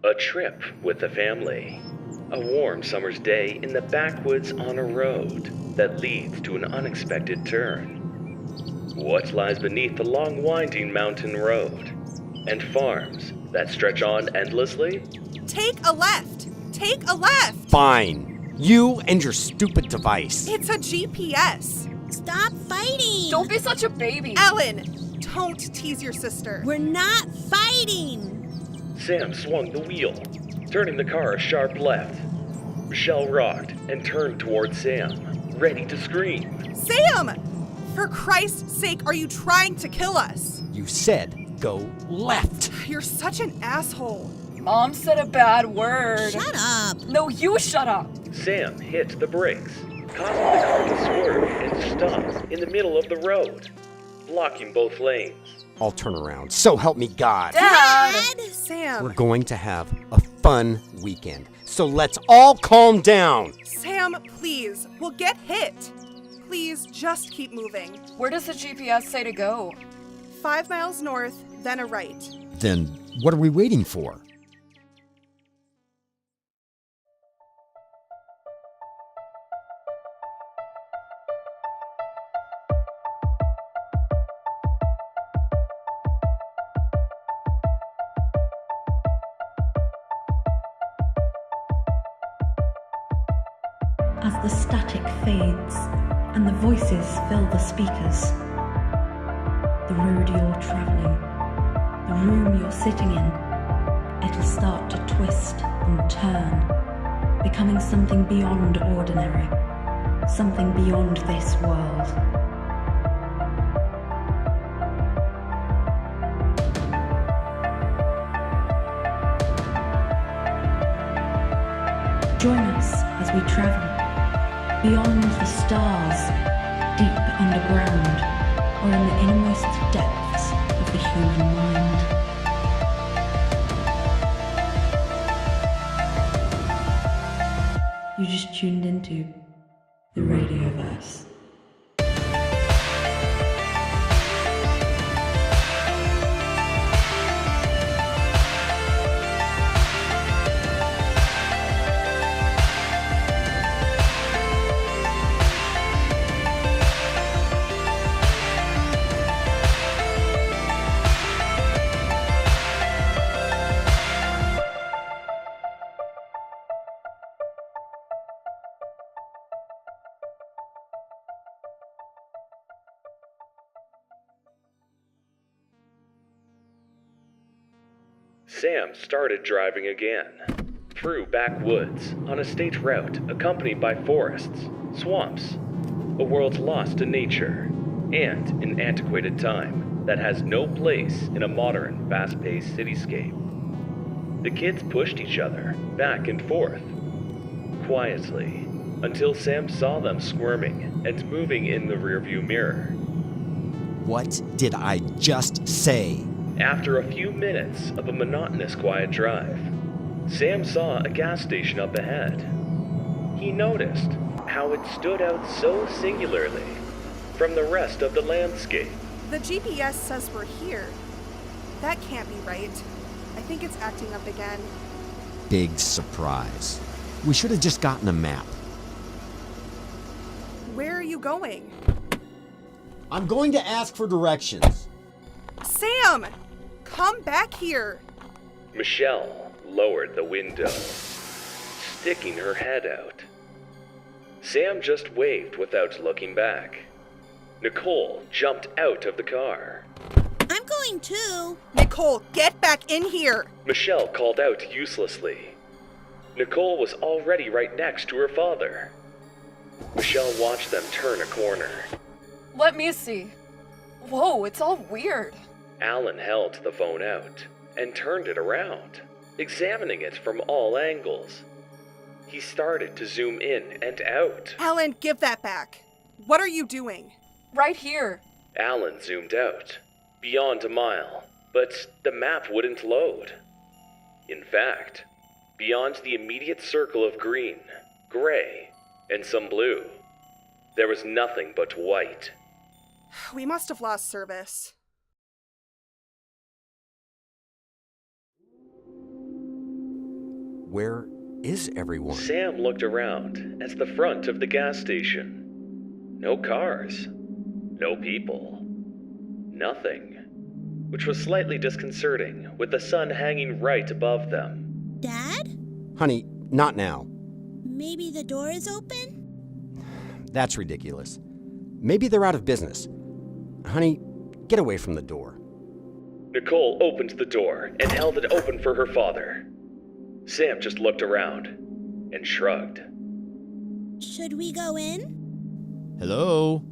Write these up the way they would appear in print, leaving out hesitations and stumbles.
A trip with the family. A warm summer's day in the backwoods on a road that leads to an unexpected turn. What lies beneath the long winding mountain road? And farms that stretch on endlessly? Take a left! Take a left! Fine. You and your stupid device. It's a GPS. Stop fighting! Don't be such a baby! Ellen, don't tease your sister. We're not fighting! Sam swung the wheel, turning the car a sharp left. Michelle rocked and turned towards Sam, ready to scream. Sam! For Christ's sake, are you trying to kill us? You said go left. You're such an asshole. Mom said a bad word. Shut up! No, you shut up! Sam hit the brakes, causing the car to swerve and stop in the middle of the road, blocking both lanes. I'll turn around. So help me God. Dad! Sam. We're going to have a fun weekend. So let's all calm down. Sam, please. We'll get hit. Please, just keep moving. Where does the GPS say to go? 5 miles north, then a right. Then what are we waiting for? As the static fades and the voices fill the speakers, the road you're traveling, the room you're sitting in, it'll start to twist and turn, becoming something beyond ordinary, something beyond this world. Join us as we travel beyond the stars, deep underground, or in the innermost depths of the human mind. You just tuned into the radioverse. Sam started driving again, through backwoods, on a state route accompanied by forests, swamps, a world lost to nature, and an antiquated time that has no place in a modern, fast-paced cityscape. The kids pushed each other back and forth, quietly, until Sam saw them squirming and moving in the rearview mirror. What did I just say? After a few minutes of a monotonous quiet drive, Sam saw a gas station up ahead. He noticed how it stood out so singularly from the rest of the landscape. The GPS says we're here. That can't be right. I think it's acting up again. Big surprise. We should have just gotten a map. Where are you going? I'm going to ask for directions. Sam! Come back here! Michelle lowered the window, sticking her head out. Sam just waved without looking back. Nicole jumped out of the car. I'm going too. Nicole, get back in here! Michelle called out uselessly. Nicole was already right next to her father. Michelle watched them turn a corner. Let me see. Whoa, it's all weird. Alan held the phone out and turned it around, examining it from all angles. He started to zoom in and out. Alan, give that back. What are you doing? Right here. Alan zoomed out, beyond a mile, but the map wouldn't load. In fact, beyond the immediate circle of green, gray, and some blue, there was nothing but white. We must have lost service. Where is everyone? Sam looked around at the front of the gas station. No cars. No people. Nothing. Which was slightly disconcerting, with the sun hanging right above them. Dad? Honey, not now. Maybe the door is open? That's ridiculous. Maybe they're out of business. Honey, get away from the door. Nicole opened the door and held it open for her father. Sam just looked around and shrugged. Should we go in? Hello?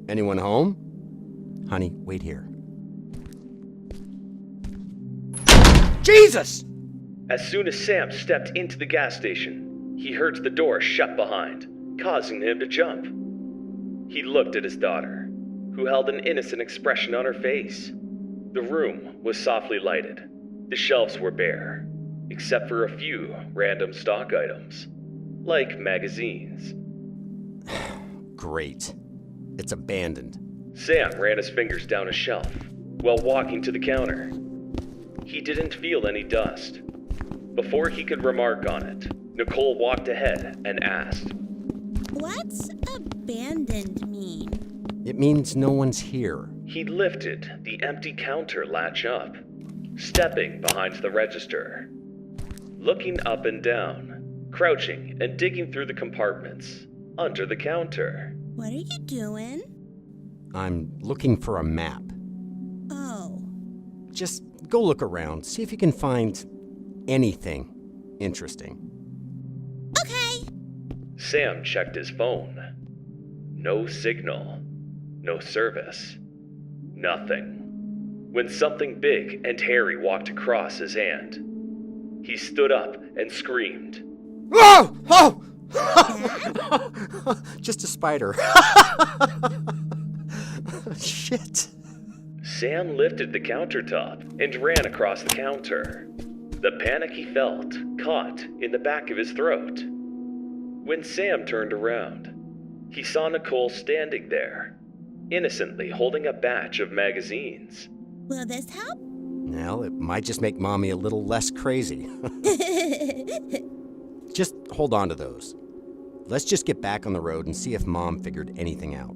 Anyone home? Honey, wait here. Jesus! As soon as Sam stepped into the gas station, he heard the door shut behind, causing him to jump. He looked at his daughter, who held an innocent expression on her face. The room was softly lighted. The shelves were bare, except for a few random stock items, like magazines. Great. It's abandoned. Sam ran his fingers down a shelf while walking to the counter. He didn't feel any dust. Before he could remark on it, Nicole walked ahead and asked, What's abandoned mean? It means no one's here. He lifted the empty counter latch up, stepping behind the register, looking up and down, crouching and digging through the compartments under the counter. What are you doing? I'm looking for a map. Oh. Just go look around, see if you can find anything interesting. Okay. Sam checked his phone. No signal. No service. Nothing. When something big and hairy walked across his hand, he stood up and screamed. Oh! Oh! Just a spider. Shit. Sam lifted the countertop and ran across the counter. The panic he felt caught in the back of his throat. When Sam turned around, he saw Nicole standing there, innocently holding a batch of magazines. Will this help? Well, it might just make Mommy a little less crazy. Just hold on to those. Let's just get back on the road and see if Mom figured anything out.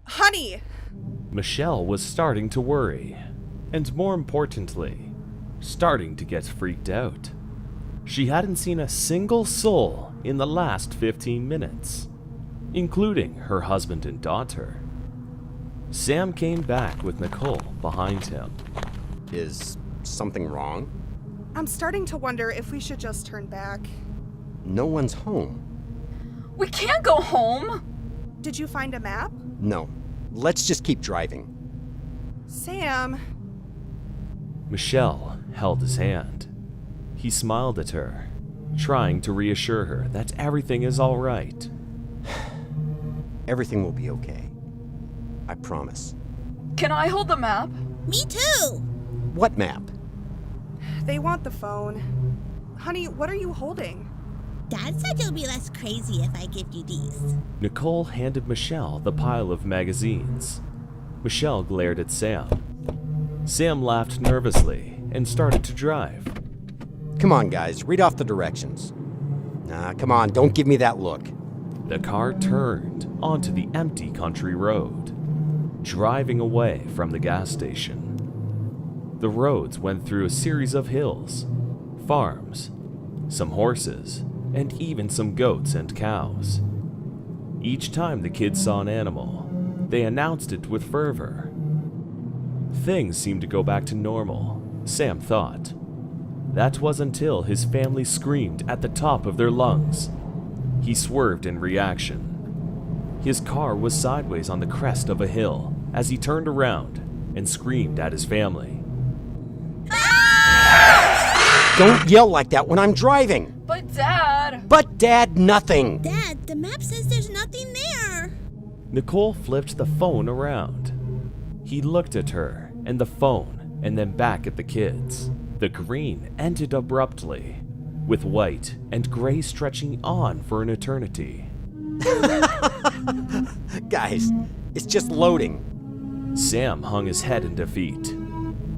Honey! Michelle was starting to worry, and more importantly, starting to get freaked out. She hadn't seen a single soul in the last 15 minutes, including her husband and daughter. Sam came back with Nicole behind him. Is something wrong? I'm starting to wonder if we should just turn back. No one's home. We can't go home! Did you find a map? No. Let's just keep driving. Sam. Michelle held his hand. He smiled at her, trying to reassure her that everything is all right. Everything will be okay. I promise. Can I hold the map? Me too. What map? They want the phone. Honey, what are you holding? Dad said you'll be less crazy if I give you these. Nicole handed Michelle the pile of magazines. Michelle glared at Sam. Sam laughed nervously and started to drive. Come on, guys, read off the directions. Come on, don't give me that look. The car turned onto the empty country road, driving away from the gas station. The roads went through a series of hills, farms, some horses, and even some goats and cows. Each time the kids saw an animal, they announced it with fervor. Things seemed to go back to normal, Sam thought. That was until his family screamed at the top of their lungs. He swerved in reaction. His car was sideways on the crest of a hill as he turned around and screamed at his family. Don't yell like that when I'm driving! But Dad! But Dad, nothing! Dad, the map says there's nothing there. Nicole flipped the phone around. He looked at her and the phone and then back at the kids. The green ended abruptly, with white and gray stretching on for an eternity. Guys, it's just loading. Sam hung his head in defeat.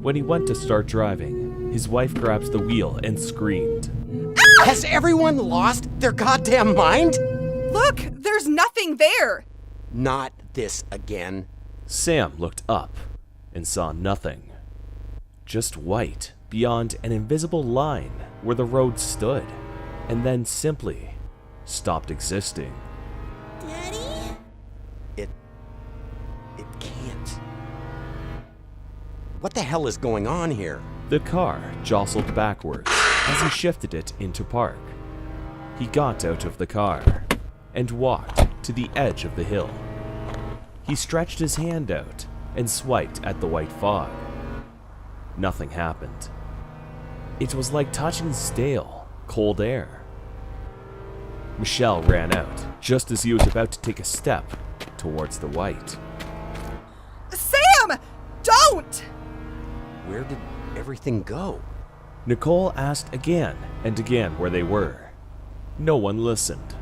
When he went to start driving, his wife grabbed the wheel and screamed. Has everyone lost their goddamn mind? Look, there's nothing there. Not this again. Sam looked up and saw nothing. Just white beyond an invisible line where the road stood, and then simply stopped existing. Daddy? It can't. What the hell is going on here? The car jostled backwards as he shifted it into park. He got out of the car and walked to the edge of the hill. He stretched his hand out and swiped at the white fog. Nothing happened. It was like touching stale, cold air. Michelle ran out just as he was about to take a step towards the white. Sam! Don't! Where did everything go? Nicole asked again and again where they were. No one listened.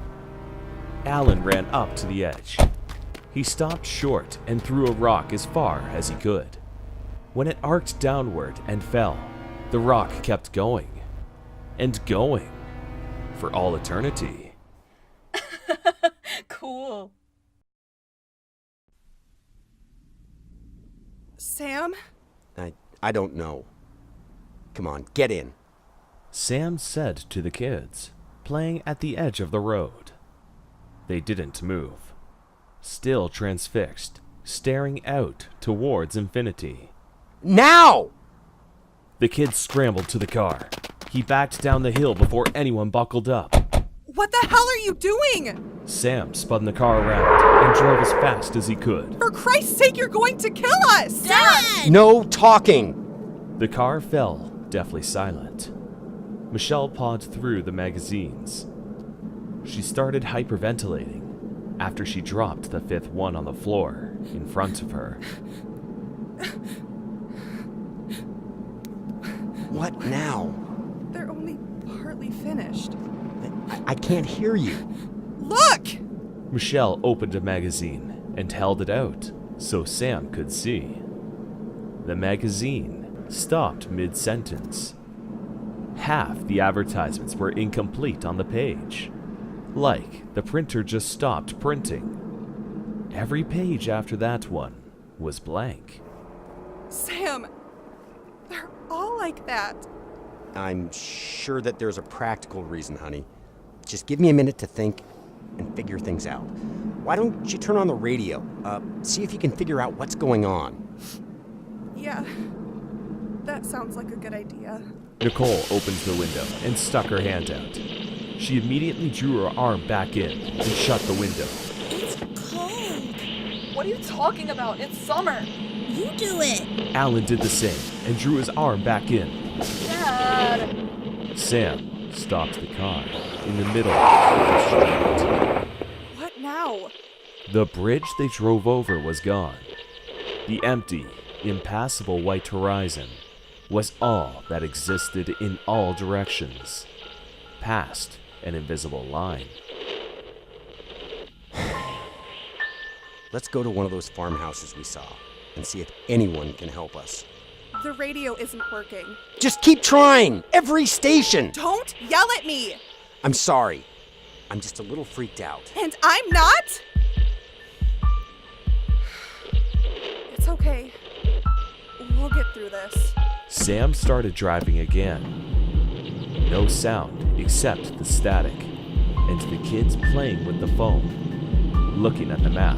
Alan ran up to the edge. He stopped short and threw a rock as far as he could. When it arced downward and fell, the rock kept going and going for all eternity. Cool. Sam? I don't know. Come on, get in. Sam said to the kids, playing at the edge of the road. They didn't move, still transfixed, staring out towards infinity. Now! The kids scrambled to the car. He backed down the hill before anyone buckled up. What the hell are you doing? Sam spun the car around and drove as fast as he could. For Christ's sake, you're going to kill us! Dad! No talking! The car fell, deathly silent. Michelle pawed through the magazines. She started hyperventilating after she dropped the fifth one on the floor in front of her. What now? They're only partly finished. I can't hear you. Look! Michelle opened a magazine and held it out so Sam could see. The magazine stopped mid-sentence. Half the advertisements were incomplete on the page, like the printer just stopped printing. Every page after that one was blank. Sam, they're all like that. I'm sure that there's a practical reason, honey. Just give me a minute to think and figure things out. Why don't you turn on the radio? See if you can figure out what's going on. Yeah, that sounds like a good idea. Nicole opened the window and stuck her hand out. She immediately drew her arm back in and shut the window. It's cold. What are you talking about? It's summer. You do it. Alan did the same and drew his arm back in. Dad. Sam stopped the car in the middle of the street. What now? The bridge they drove over was gone. The empty, impassable white horizon was all that existed in all directions, past an invisible line. Let's go to one of those farmhouses we saw and see if anyone can help us. The radio isn't working. Just keep trying! Every station! Don't yell at me! I'm sorry. I'm just a little freaked out. And I'm not? It's okay. We'll get through this. Sam started driving again. No sound except the static, and the kids playing with the phone, looking at the map.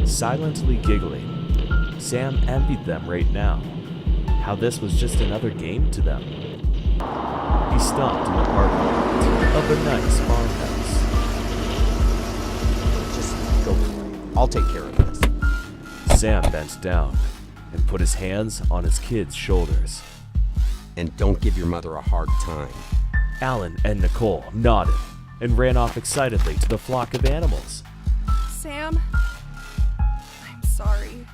Silently giggling, Sam envied them right now, how this was just another game to them. He stopped in the parking lot of a nice farmhouse. Just go play. I'll take care of this. Sam bent down and put his hands on his kid's shoulders. And don't give your mother a hard time. Alan and Nicole nodded and ran off excitedly to the flock of animals. Sam, I'm sorry.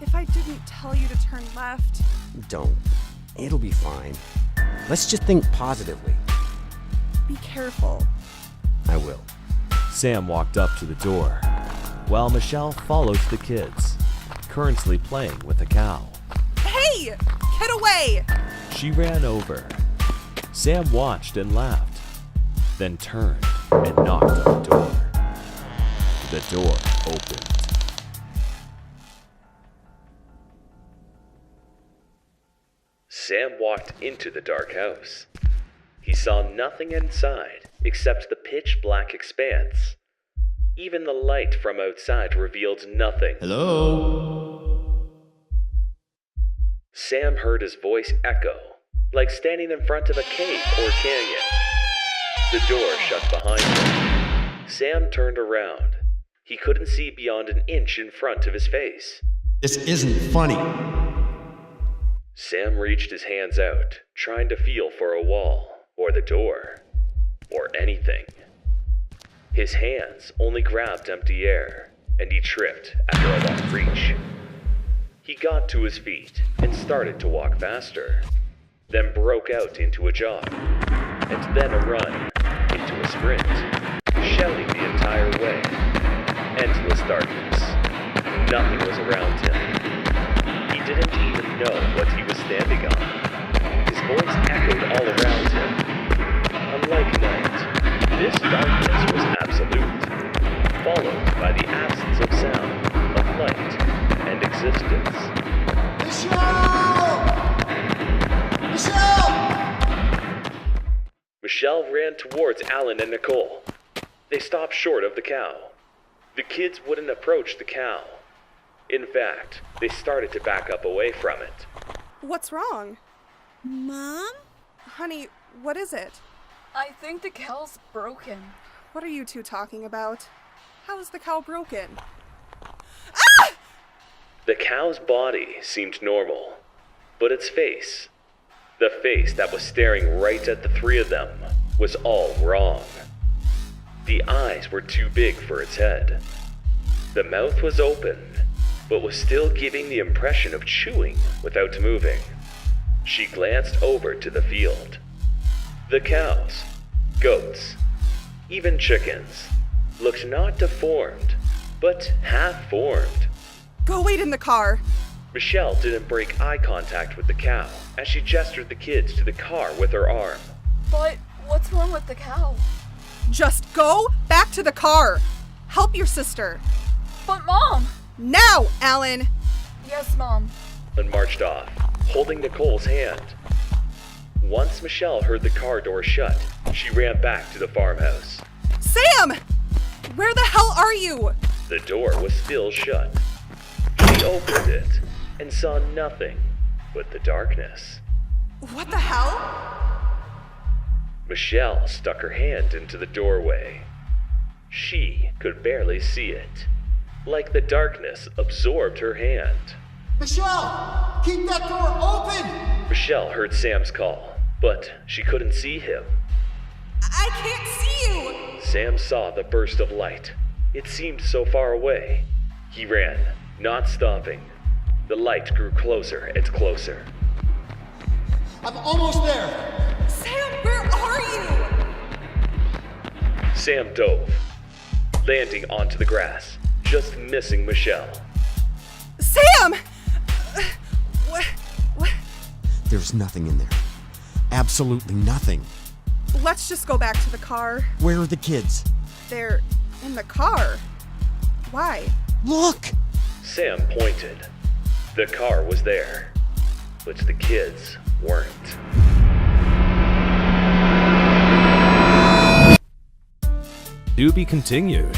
If I didn't tell you to turn left. Don't. It'll be fine. Let's just think positively. Be careful. I will. Sam walked up to the door, while Michelle followed the kids. currently playing with a cow. Hey! Get away! She ran over. Sam watched and laughed, then turned and knocked on the door. The door opened. Sam walked into the dark house. He saw nothing inside except the pitch-black expanse. Even the light from outside revealed nothing. Hello? Sam heard his voice echo, like standing in front of a cave or canyon. The door shut behind him. Sam turned around. He couldn't see beyond an inch in front of his face. This isn't funny. Sam reached his hands out, trying to feel for a wall, or the door, or anything. His hands only grabbed empty air, and he tripped after a long reach. He got to his feet and started to walk faster, then broke out into a jog, and then a run, into a sprint, shouting the entire way. Endless darkness. Nothing was around him. He didn't even know what he was standing on. His voice echoed all around him. Unlike night, this darkness was absolute, followed by the absence of sound, of light, and existence. Michelle ran towards Alan and Nicole. They stopped short of the cow. The kids wouldn't approach the cow. In fact, they started to back up away from it. What's wrong? Mom? Honey, what is it? I think the cow's broken. What are you two talking about? How is the cow broken? The cow's body seemed normal, but its face, the face that was staring right at the three of them, was all wrong. The eyes were too big for its head. The mouth was open, but was still giving the impression of chewing without moving. She glanced over to the field. The cows, goats, even chickens, looked not deformed, but half-formed. Go wait in the car. Michelle didn't break eye contact with the cow as she gestured the kids to the car with her arm. But what's wrong with the cow? Just go back to the car. Help your sister. But Mom! Now, Alan! Yes, Mom. And marched off, holding Nicole's hand. Once Michelle heard the car door shut, she ran back to the farmhouse. Sam! Where the hell are you? The door was still shut. She opened it and saw nothing but the darkness. What the hell? Michelle stuck her hand into the doorway. She could barely see it, like the darkness absorbed her hand. Michelle! Keep that door open! Michelle heard Sam's call, but she couldn't see him. I can't see you! Sam saw the burst of light. It seemed so far away. He ran, not stopping. The light grew closer and closer. I'm almost there! Sam, where are you? Sam dove, landing onto the grass, just missing Michelle. Sam! What? There's nothing in there. Absolutely nothing. Let's just go back to the car. Where are the kids? They're in the car. Why? Look! Sam pointed. The car was there, but the kids weren't. To be continued.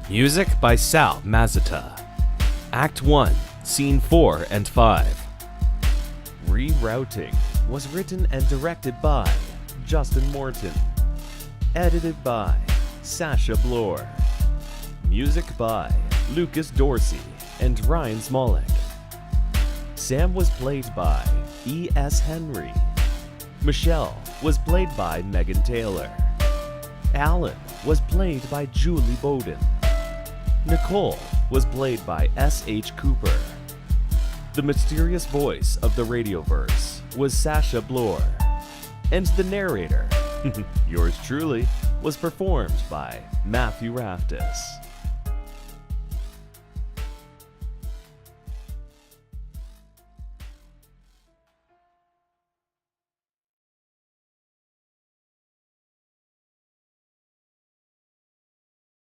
Music by Sal Mazata. Act 1, Scene 4 and 5. Rerouting was written and directed by Justin Morton. Edited by Sasha Bloor. Music by Lucas Dorsey and Ryan Smolik. Sam was played by E.S. Henry. Michelle was played by Megan Taylor. Alan was played by Julie Bowden. Nicole was played by S.H. Cooper. The mysterious voice of the radioverse was Sasha Bloor. And the narrator, yours truly, was performed by Matthew Raftis.